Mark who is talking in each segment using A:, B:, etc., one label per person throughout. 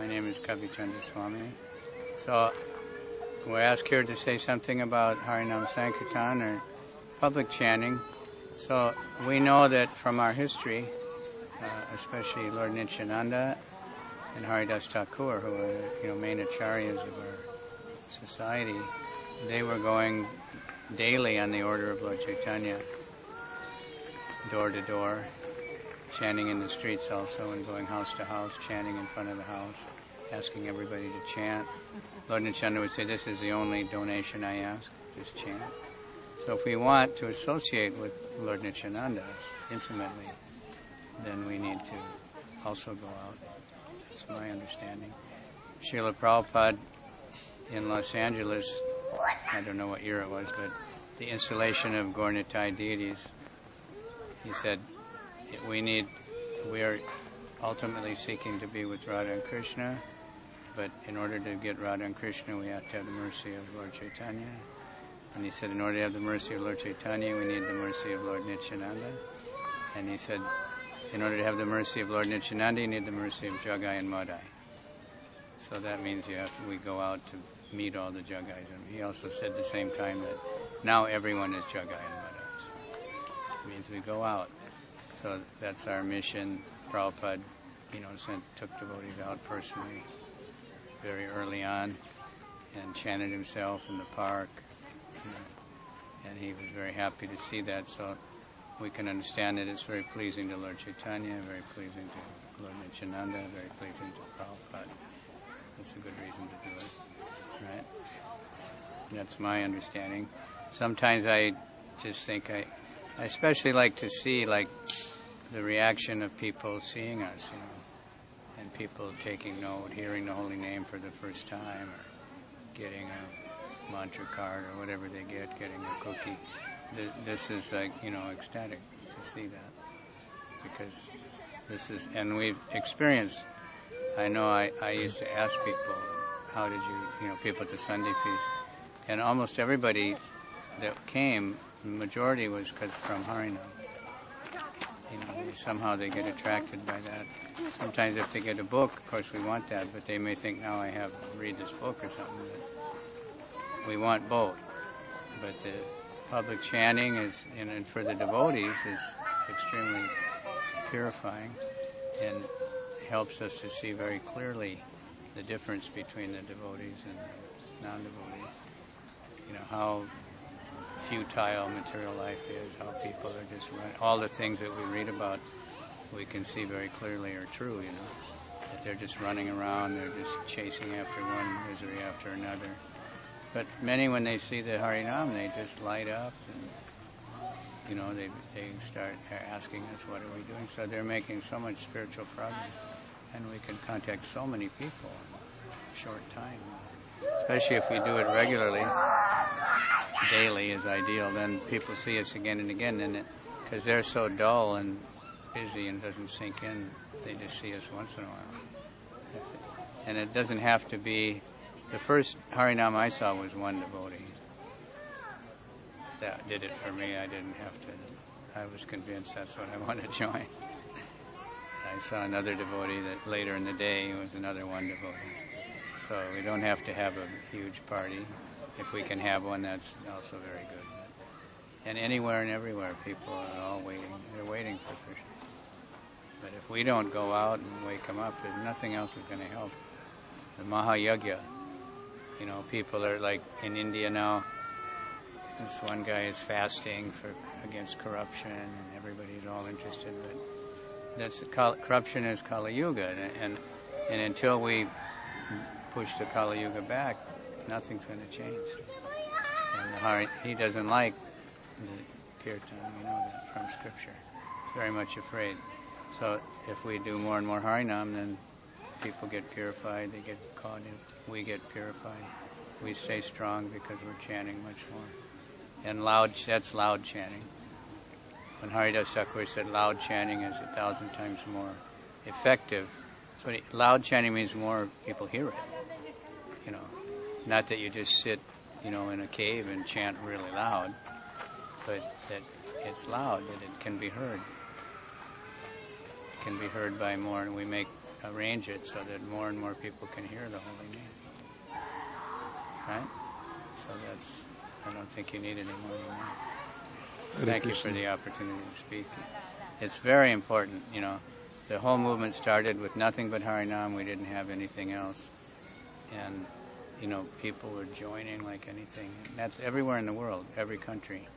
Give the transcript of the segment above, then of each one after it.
A: My name is Kavicandra Swami. So we're asked here to say something about Harinama Sankirtana or public chanting. So we know that from our history, especially Lord Nityananda and Haridas Thakur, who are main acharyas of our society, they were going daily on the order of Lord Chaitanya, door to door, chanting in the streets also, and going house to house, chanting in front of the house, asking everybody to chant. Lord Nityananda would say, "This is the only donation I ask, just chant." So if we want to associate with Lord Nityananda intimately, then we need to also go out. That's my understanding. Srila Prabhupada in Los Angeles, I don't know what year it was, but the installation of Gaur-Nitai deities, he said, we are ultimately seeking to be with Radha and Krishna, but in order to get Radha and Krishna, we have to have the mercy of Lord Chaitanya. And he said, in order to have the mercy of Lord Chaitanya, we need the mercy of Lord Nityananda. And he said, in order to have the mercy of Lord Nityananda, you need the mercy of Jagai and Madai. So that means we go out to meet all the Jagais. And he also said at the same time that now everyone is Jagai and Madai. So it means we go out. So that's our mission. Prabhupada, took devotees out personally very early on and chanted himself in the park. And he was very happy to see that. So we can understand that it's very pleasing to Lord Chaitanya, very pleasing to Lord Nityananda, very pleasing to Prabhupada. That's a good reason to do it, right? That's my understanding. Sometimes I just think I especially like to see the reaction of people seeing us, and people taking note, hearing the holy name for the first time, or getting a mantra card or whatever they get, getting a cookie. This is ecstatic to see that, because this is, and we've experienced. I know I used to ask people, how did you, people at the Sunday feast, and almost everybody that came, the majority was from Harinam. Somehow they get attracted by that. Sometimes if they get a book, of course we want that, but they may think, now I have to read this book or something. But we want both. But the public chanting is, and for the devotees, is extremely purifying and helps us to see very clearly the difference between the devotees and the non-devotees. How futile material life is, how people are just running. All the things that we read about, we can see very clearly are true, that they're just running around, they're just chasing after one misery after another. But many, when they see the Harinam, they just light up, and they start asking us, what are we doing? So they're making so much spiritual progress, and we can contact so many people in a short time. Especially if we do it regularly, daily is ideal. Then people see us again and again, and because they're so dull and busy and doesn't sink in, they just see us once in a while. And it doesn't have to be. The first Harinam I saw was one devotee. That did it for me. I didn't have to. I was convinced that's what I want to join. I saw another devotee that later in the day was another one devotee. So we don't have to have a huge party. If we can have one, that's also very good. And anywhere and everywhere, people are all waiting. They're waiting for Krishna. But if we don't go out and wake them up, then nothing else is going to help. The Mahayagya, people are like in India now. This one guy is fasting against corruption, and everybody's all interested. But corruption is Kali Yuga, and until we push the Kali Yuga back, nothing's going to change. And he doesn't like the kirtan, that from Scripture. He's very much afraid. So if we do more and more Harinam, then people get purified, they get caught in, we get purified. We stay strong because we're chanting much more. And that's loud chanting. When Haridas Thakur said loud chanting is 1,000 times more effective, loud chanting means more people hear it. Not that you just sit, in a cave and chant really loud, but that it's loud, that it can be heard. It can be heard by more, and we make arrange it so that more and more people can hear the holy name. Right? So I don't think you need any more than that. Thank you for the opportunity to speak. It's very important, The whole movement started with nothing but Harinam. We didn't have anything else. And, people were joining like anything. And that's everywhere in the world, every country.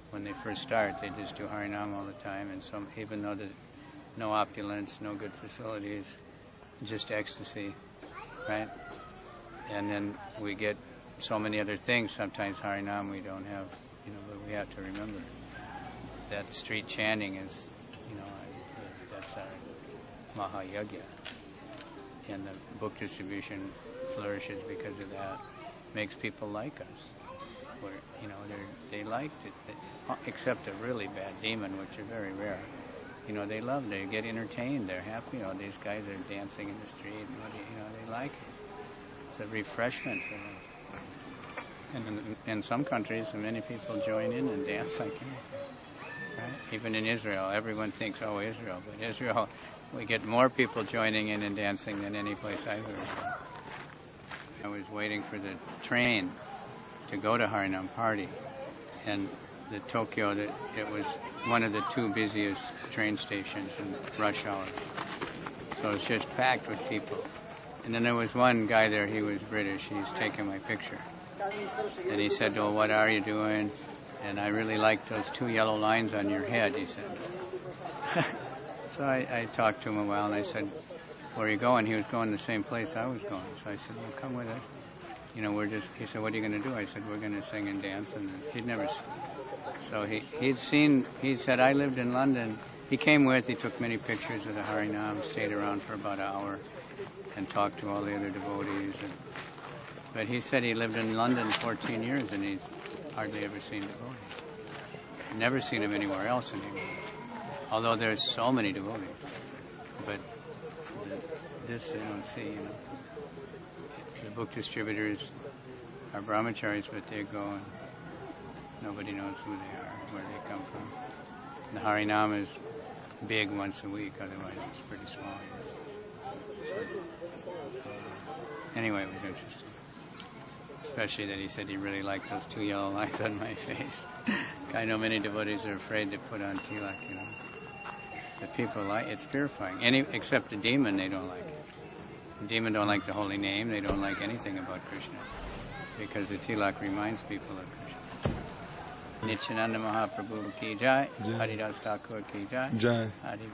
A: When they first start, they just do Harinam all the time. And even though there's no opulence, no good facilities, just ecstasy, right? And then we get so many other things. Sometimes Harinam we don't have, but we have to remember that street chanting is, that's our Mahayagya. And the book distribution flourishes because of that. Makes people like us. Where, they liked it. Except a really bad demon, which are very rare. They love it. They get entertained. They're happy. These guys are dancing in the street. They like it. It's a refreshment for them. And in some countries, many people join in and dance like anything. Right? Even in Israel, everyone thinks, Israel. But Israel, we get more people joining in and dancing than any place I've ever been. I was waiting for the train to go to Harinam party. And the Tokyo, it was one of the 2 busiest train stations in rush hour. So it was just packed with people. And then there was one guy there, he was British, he's taking my picture. And he said, well, what are you doing? And I really liked those 2 yellow lines on your head, he said. So I talked to him a while, and I said, where are you going? He was going the same place I was going. So I said, well, come with us. He said, what are you going to do? I said, we're going to sing and dance. And he'd never So he said, I lived in London. He came with, he took many pictures of the Harinam, stayed around for about an hour, and talked to all the other devotees. But he said he lived in London 14 years, and he's hardly ever seen devotees. Never seen him anywhere else in England. Although there's so many devotees. But this they don't see, The book distributors are brahmacharis, but they go and nobody knows who they are, where they come from. The Harinam is big once a week, otherwise it's pretty small. Anyway, it was interesting. Especially that he said he really liked those 2 yellow lines on my face. I know many devotees are afraid to put on tilak, The people it's purifying. Except the demon, they don't like it. The demon don't like the holy name. They don't like anything about Krishna. Because the tilak reminds people of Krishna. Nityananda Mahaprabhu ki jai. Haridas Thakur ki jai. Jai. Haridas.